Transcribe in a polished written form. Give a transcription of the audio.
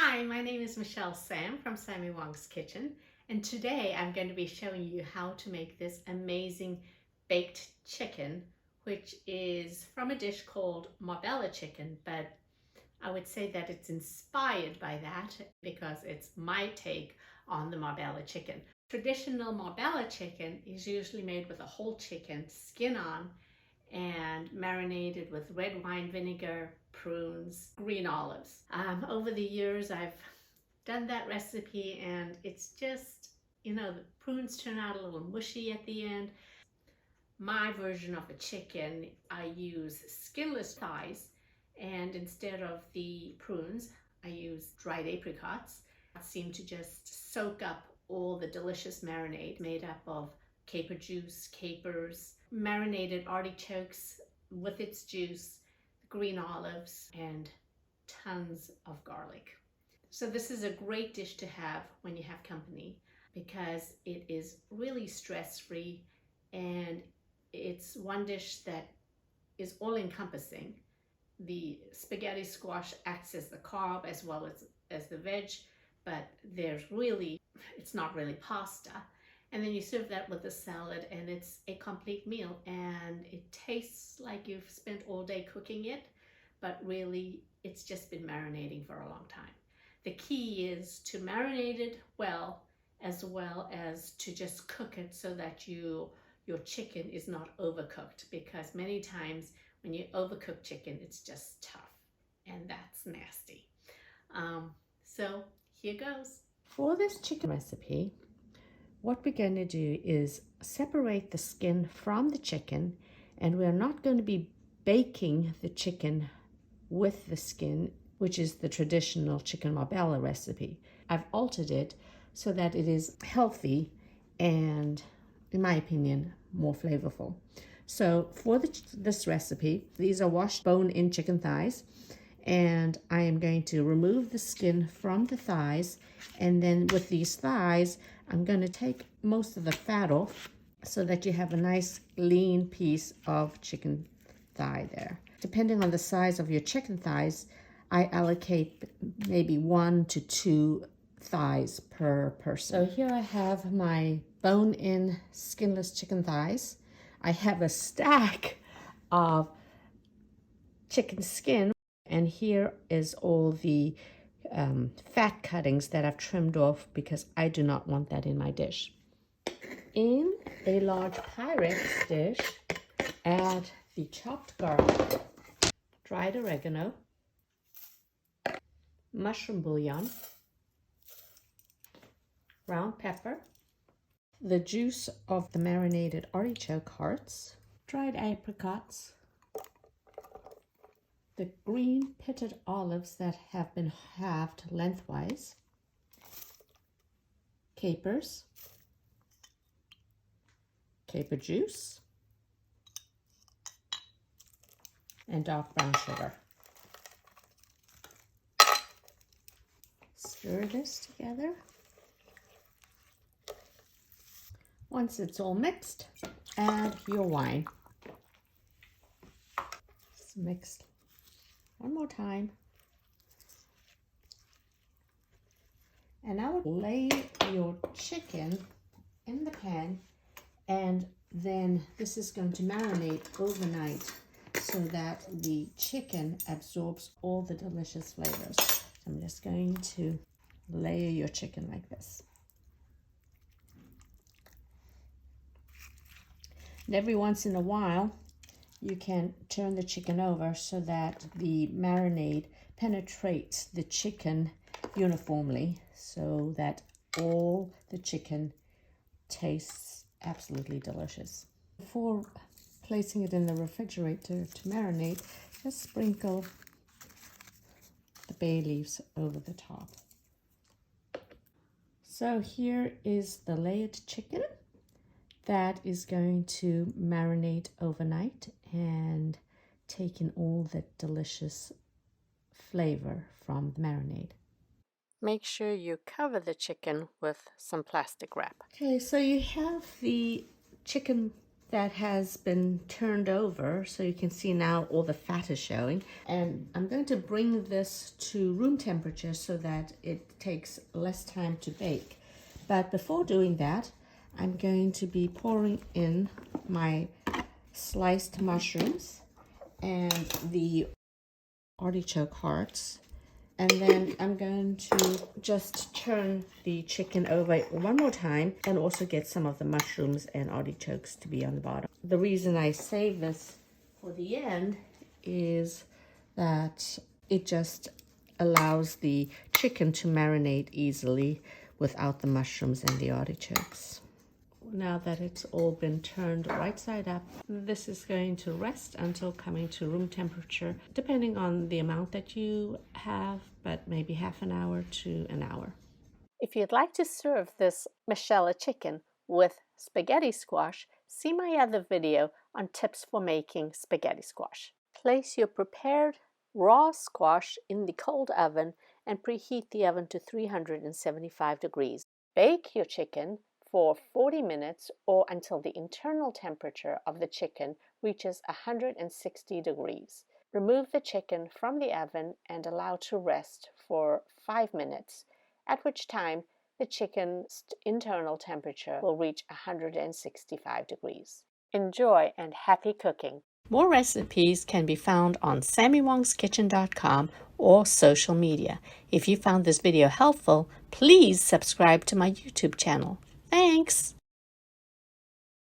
Hi, my name is Michelle Sam from Sammy Wong's Kitchen, and today I'm going to be showing you how to make this amazing baked chicken, which is from a dish called Marbella chicken, but I would say that it's inspired by that because it's my take on the Marbella chicken. Traditional Marbella chicken is usually made with a whole chicken, skin on, and marinated with red wine vinegar, prunes, green olives. Over the years, I've done that recipe and it's just, the prunes turn out a little mushy at the end. My version of a chicken, I use skinless thighs, and instead of the prunes, I use dried apricots. That seem to just soak up all the delicious marinade made up of caper juice, capers, marinated artichokes with its juice, green olives, and tons of garlic. So this is a great dish to have when you have company because it is really stress-free, and it's one dish that is all-encompassing. The spaghetti squash acts as the carb as well as the veg, but it's not really pasta. And then you serve that with a salad and it's a complete meal, and it tastes like you've spent all day cooking it, but really it's just been marinating for a long time. The key is to marinate it well as to just cook it so that your chicken is not overcooked, because many times when you overcook chicken, it's just tough, and that's nasty. So here goes. For this chicken recipe, what we're going to do is separate the skin from the chicken, and we're not going to be baking the chicken with the skin, which is the traditional chicken Marbella recipe. I've altered it so that it is healthy and, in my opinion, more flavorful. So for this recipe, these are washed bone-in chicken thighs, and I am going to remove the skin from the thighs, and then with these thighs, I'm going to take most of the fat off so that you have a nice lean piece of chicken thigh there. Depending on the size of your chicken thighs, I allocate maybe 1 to 2 thighs per person. So here I have my bone-in skinless chicken thighs. I have a stack of chicken skin, and here is all the fat cuttings that I've trimmed off because I do not want that in my dish. In a large Pyrex dish, add the chopped garlic, dried oregano, mushroom bouillon, ground pepper, the juice of the marinated artichoke hearts, dried apricots, the green pitted olives that have been halved lengthwise, capers, caper juice, and dark brown sugar. Stir this together. Once it's all mixed, add your wine. Just mix one more time. And now lay your chicken in the pan, and then this is going to marinate overnight so that the chicken absorbs all the delicious flavors. So I'm just going to layer your chicken like this. And every once in a while, you can turn the chicken over so that the marinade penetrates the chicken uniformly so that all the chicken tastes absolutely delicious. Before placing it in the refrigerator to marinate, just sprinkle the bay leaves over the top. So here is the layered chicken that is going to marinate overnight and take in all the delicious flavor from the marinade. Make sure you cover the chicken with some plastic wrap. Okay, so you have the chicken that has been turned over, so you can see now all the fat is showing. And I'm going to bring this to room temperature so that it takes less time to bake. But before doing that, I'm going to be pouring in my sliced mushrooms and the artichoke hearts. And then I'm going to just turn the chicken over one more time and also get some of the mushrooms and artichokes to be on the bottom. The reason I save this for the end is that it just allows the chicken to marinate easily without the mushrooms and the artichokes. Now that it's all been turned right side up, this is going to rest until coming to room temperature, depending on the amount that you have, but maybe half an hour to an hour. If you'd like to serve this Michella chicken with spaghetti squash, see my other video on tips for making spaghetti squash. Place your prepared raw squash in the cold oven and preheat the oven to 375 degrees. Bake your chicken for 40 minutes or until the internal temperature of the chicken reaches 160 degrees. Remove the chicken from the oven and allow to rest for 5 minutes, at which time the chicken's internal temperature will reach 165 degrees. Enjoy and happy cooking! More recipes can be found on sammywongsKitchen.com or social media. If you found this video helpful, please subscribe to my YouTube channel. Thanks!